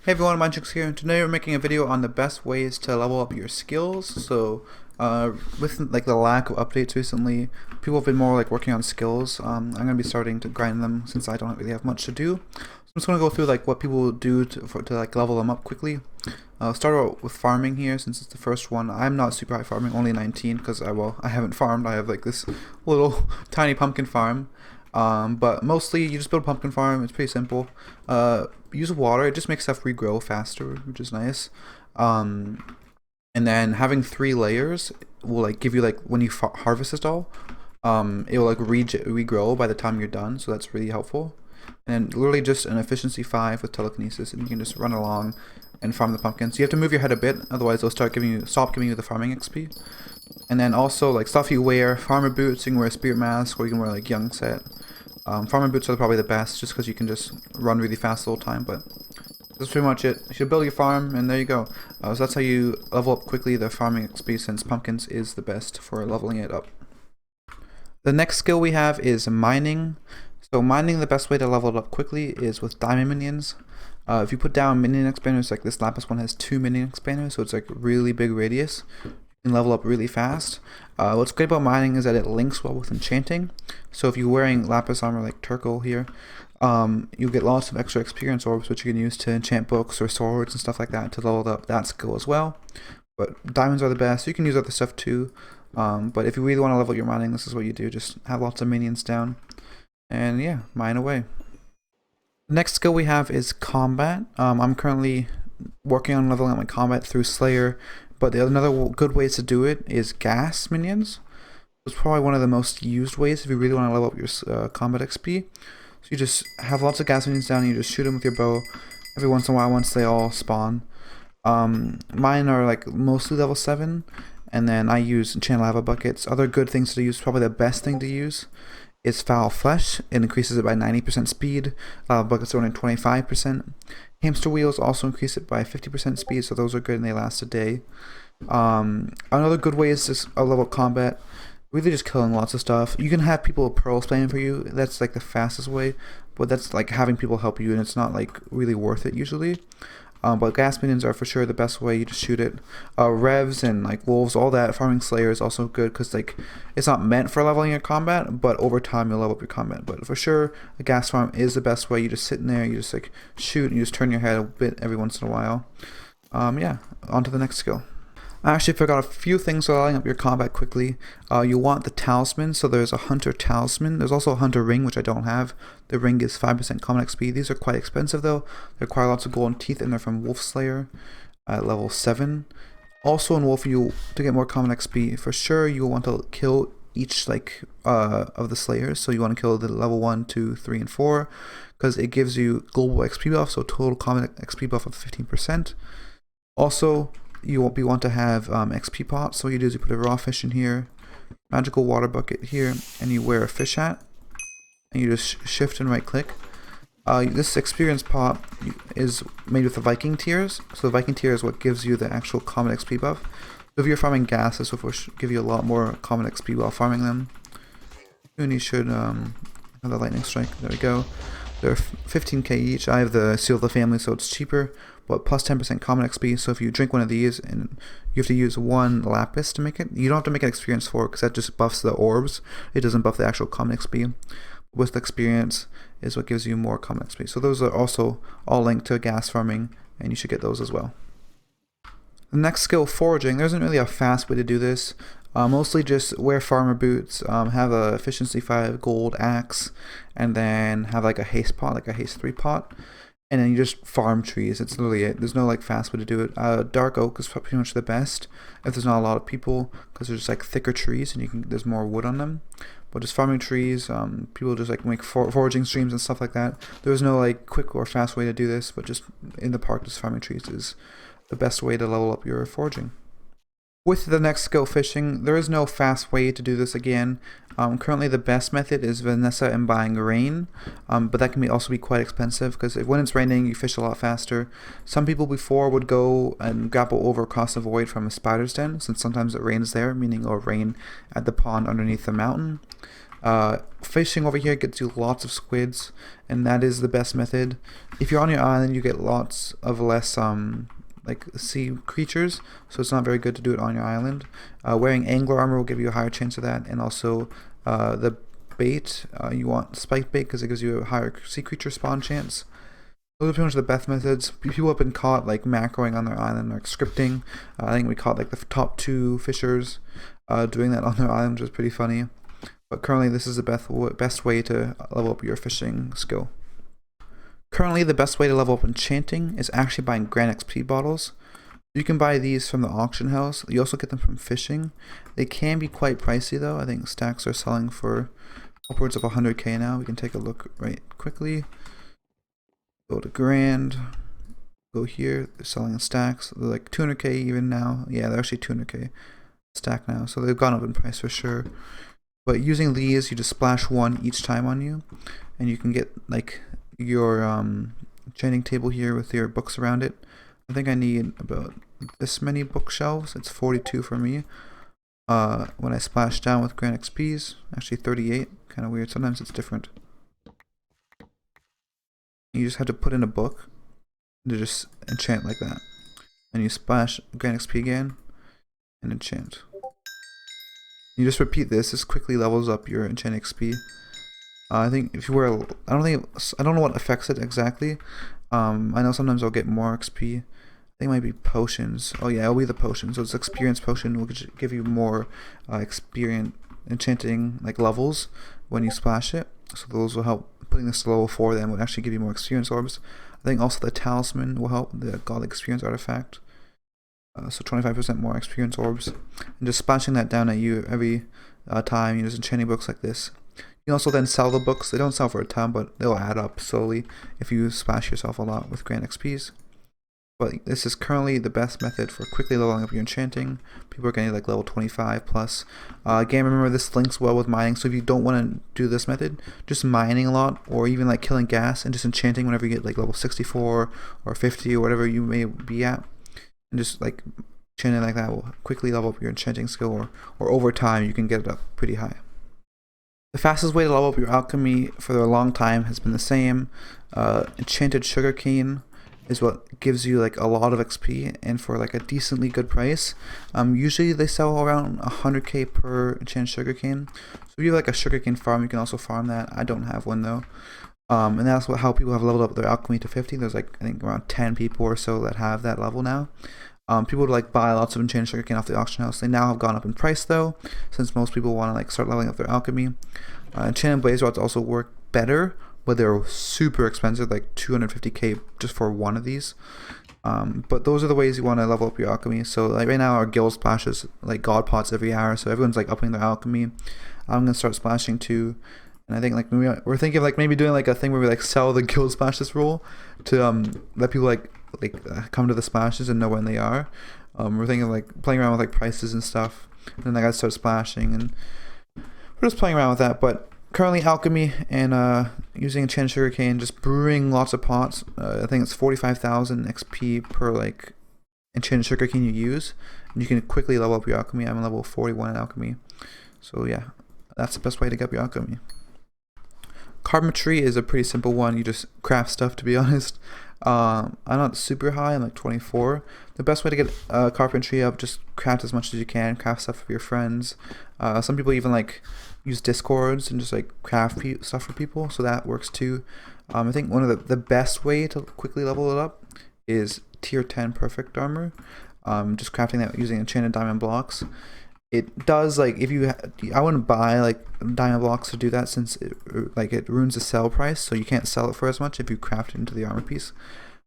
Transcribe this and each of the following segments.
Hey everyone, Mindchicks here, and today we're making a video on the best ways to level up your skills. So, with like the lack of updates recently, people have been more like working on skills. I'm gonna be starting to grind them since I don't really have much to do. So I'm just gonna go through like what people do to like level them up quickly. Start out with farming here since it's the first one. I'm not super high farming, only 19 because I haven't farmed. I have like this little tiny pumpkin farm. But mostly you just build a pumpkin farm. It's pretty simple. Use water. It just makes stuff regrow faster, which is nice. And then having 3 layers will like give you like when you harvest it all, it will like regrow by the time you're done. So that's really helpful. And literally just an efficiency 5 with telekinesis, and you can just run along and farm the pumpkins. You have to move your head a bit, otherwise they'll stop giving you the farming XP. And then also like stuff you wear, farmer boots. You can wear a spirit mask, or you can wear like young set. Farmer boots are probably the best, just because you can just run really fast the whole time. But that's pretty much it. You should build your farm, and there you go. So that's how you level up quickly the farming XP, since pumpkins is the best for leveling it up. The next skill we have is mining. So mining, the best way to level it up quickly is with diamond minions. If you put down minion expanders, like this lapis one has 2 minion expanders, so it's like really big radius. You can level up really fast. What's great about mining is that it links well with enchanting. So if you're wearing lapis armor like Turkle here, you get lots of extra experience orbs, which you can use to enchant books or swords and stuff like that to level up that skill as well. But diamonds are the best. You can use other stuff too. But if you really want to level your mining, this is what you do. Just have lots of minions down. And yeah, mine away. The next skill we have is combat. I'm currently working on leveling up my combat through Slayer, but another good way to do it is gas minions. It's probably one of the most used ways if you really want to level up your combat XP. So you just have lots of gas minions down, and you just shoot them with your bow every once in a while once they all spawn. Mine are like mostly level 7, and then I use enchant lava buckets. Other good things to use, probably the best thing to use, is foul flesh. It increases it by 90% speed. Lava buckets are only 25%. Hamster wheels also increase it by 50% speed, so those are good and they last a day. Another good way is just a level combat. Really just killing lots of stuff. You can have people pearl spam for you. That's like the fastest way, but that's like having people help you, and it's not like really worth it usually. But gas minions are for sure the best way. You just shoot it. Revs and like wolves, all that. Farming Slayer is also good because like it's not meant for leveling your combat, but over time you'll level up your combat. But for sure, a gas farm is the best way. You just sit in there, you just like shoot, and you just turn your head a bit every once in a while. Yeah, on to the next skill. I actually forgot a few things for leveling up your combat quickly. You want the talisman, so there's a hunter talisman. There's also a hunter ring, which I don't have. The ring is 5% common XP. These are quite expensive though. They require lots of golden teeth, and they're from Wolf Slayer at level 7. Also in Wolf, to get more common XP, for sure you will want to kill each like of the Slayers. So you want to kill the level 1, 2, 3, and 4, because it gives you global XP buff, so total common XP buff of 15%. Also, you want to have XP pots. So what you do is you put a raw fish in here, magical water bucket here, and you wear a fish hat, and you just shift and right click. This experience pot is made with the Viking tears. So the Viking tear is what gives you the actual common XP buff. So if you're farming gas, this will give you a lot more common XP while farming them. And you should have the lightning strike. There we go. They're 15k each. I have the Seal of the Family, so it's cheaper, but plus 10% common XP. So if you drink one of these, and you have to use 1 lapis to make it, you don't have to make an experience 4 because that just buffs the orbs. It doesn't buff the actual common XP. With the experience is what gives you more common XP. So those are also all linked to gas farming, and you should get those as well. The next skill, foraging. There isn't really a fast way to do this. Mostly just wear farmer boots, have a efficiency 5 gold axe, and then have like a haste pot, like a haste 3 pot, and then you just farm trees. It's literally it. There's no like fast way to do it. Dark oak is pretty much the best if there's not a lot of people, because there's like thicker trees and there's more wood on them. But just farming trees, people just like make foraging streams and stuff like that. There's no like quick or fast way to do this, but just in the park, just farming trees is the best way to level up your foraging. With the next skill, fishing, there is no fast way to do this again. Currently the best method is Vanessa and buying rain, but that can also be quite expensive, because when it's raining you fish a lot faster. Some people before would go and grapple over across the void from a spider's den, since sometimes it rains there, meaning it'll rain at the pond underneath the mountain. Fishing over here gets you lots of squids, and that is the best method. If you're on your island, you get lots of less like sea creatures, so it's not very good to do it on your island. Wearing angler armor will give you a higher chance of that, and also the bait, you want spike bait because it gives you a higher sea creature spawn chance. Those are pretty much the best methods. People have been caught like macroing on their island, like scripting. I think we caught like the top 2 fishers doing that on their island, which was pretty funny. But currently this is the best way to level up your fishing skill. Currently the best way to level up enchanting is actually buying Grand XP bottles. You can buy these from the auction house. You also get them from fishing. They can be quite pricey though. I think stacks are selling for upwards of 100k now. We can take a look right quickly. Go to Grand. Go here. They're selling in stacks. They're like 200k even now. Yeah, they're actually 200k stack now. So they've gone up in price for sure. But using these, you just splash 1 each time on you, and you can get like your enchanting table here with your books around it. I think I need about this many bookshelves. It's 42 for me. When I splash down with Grand XPs, actually 38. Kind of weird. Sometimes it's different. You just have to put in a book to just enchant like that, and you splash Grand XP again and enchant. You just repeat this. This quickly levels up your enchant XP. I think if you wear, I don't know what affects it exactly. I know sometimes I'll get more XP. I think it might be potions. Oh yeah, it'll be the potion. So it's experience potion will give you more experience enchanting like levels when you splash it. So those will help. Putting this to level 4 then would actually give you more experience orbs. I think also the talisman will help, the godly experience artifact. So 25% more experience orbs. And just splashing that down at you every time, you're just enchanting books like this. You can also then sell the books. They don't sell for a ton, but they'll add up slowly if you splash yourself a lot with Grand XPs. But this is currently the best method for quickly leveling up your enchanting. People are getting like level 25 plus. Again, remember this links well with mining, so if you don't want to do this method, just mining a lot, or even like killing gas and just enchanting whenever you get like level 64 or 50 or whatever you may be at, and just like enchanting like that will quickly level up your enchanting skill, or over time you can get it up pretty high. The fastest way to level up your alchemy for a long time has been the same. Enchanted sugarcane is what gives you like a lot of XP, and for like a decently good price. Usually they sell around 100k per enchanted sugarcane. So if you have like a sugarcane farm, you can also farm that. I don't have one though. And that's how people have leveled up their alchemy to 50. There's like I think around 10 people or so that have that level now. People would like buy lots of enchanted sugarcane off the auction house. They now have gone up in price though, since most people want to like start leveling up their alchemy. Enchanted blaze rods also work better, but they're super expensive, like 250k just for one of these. But those are the ways you want to level up your alchemy. So like right now our guild splashes like god pots every hour, so everyone's like upping their alchemy. I'm gonna start splashing too, and I think like we're thinking of like maybe doing like a thing where we like sell the guild splashes rule to let people like come to the splashes and know when they are. We're thinking of like playing around with like prices and stuff, and then I gotta start splashing, and we're just playing around with that. But currently alchemy and using enchanted sugarcane, just brewing lots of pots. I think it's 45,000 XP per like enchanted sugarcane you use, and you can quickly level up your alchemy. I'm level 41 in alchemy, so yeah, that's the best way to get up your alchemy. Carpentry is a pretty simple one. You just craft stuff, to be honest. I'm not super high. I'm like 24. The best way to get carpentry up, just craft as much as you can. Craft stuff for your friends. Some people even like use discords and just like craft stuff for people, so that works too. I think one of the best way to quickly level it up is tier 10 perfect armor. Just crafting that using enchanted diamond blocks. It does like I wouldn't buy like diamond blocks to do that, since it ruins the sell price, so you can't sell it for as much if you craft it into the armor piece.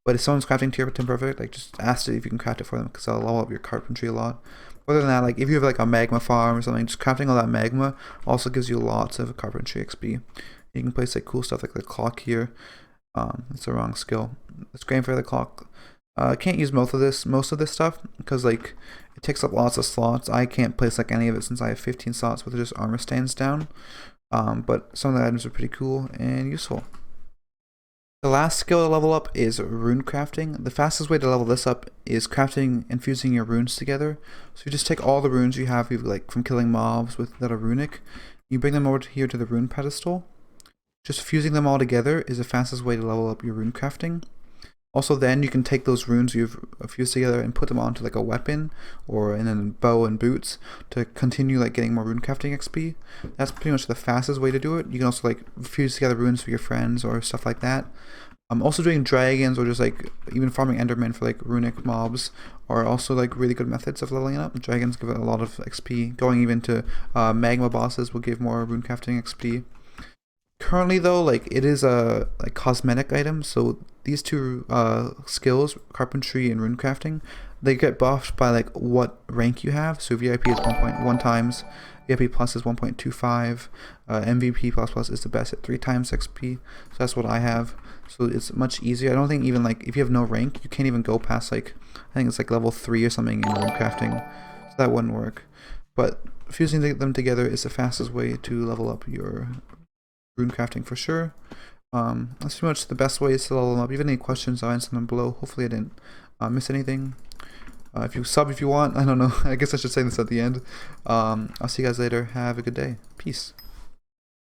But if someone's crafting tier 10 perfect, like just ask it if you can craft it for them, because that'll level up your carpentry a lot. Other than that, like if you have like a magma farm or something, just crafting all that magma also gives you lots of carpentry XP. You can place like cool stuff like the clock here. It's the wrong skill. It's great for the clock. I can't use most of this stuff because like it takes up lots of slots. I can't place like any of it since I have 15 slots with just armor stands down. But some of the items are pretty cool and useful. The last skill to level up is Runecrafting. The fastest way to level this up is crafting and fusing your runes together. So you just take all the runes you have like from killing mobs that are runic, You bring them over here to the rune pedestal. Just fusing them all together is the fastest way to level up your rune crafting. Also, then you can take those runes you've fused together and put them onto like a weapon or in a bow and boots to continue like getting more rune crafting XP. That's pretty much the fastest way to do it. You can also like fuse together runes for your friends or stuff like that. Also doing dragons or just like even farming endermen for like runic mobs are also like really good methods of leveling up. Dragons give it a lot of XP. Going even to magma bosses will give more rune crafting XP. Currently though, like it is a like cosmetic item, so these two skills, carpentry and runecrafting, they get buffed by like what rank you have. So VIP is 1.1 times, VIP plus is 1.25, MVP plus plus is the best at 3 times XP. So that's what I have. So it's much easier. I don't think even like if you have no rank, you can't even go past like I think it's like level 3 or something in runecrafting. So that wouldn't work. But fusing them together is the fastest way to level up your rune crafting for sure. That's pretty much the best ways to level them up. If you have any questions, I'll answer them below. Hopefully I didn't miss anything. If you sub if you want, I don't know. I guess I should say this at the end. I'll see you guys later. Have a good day. Peace.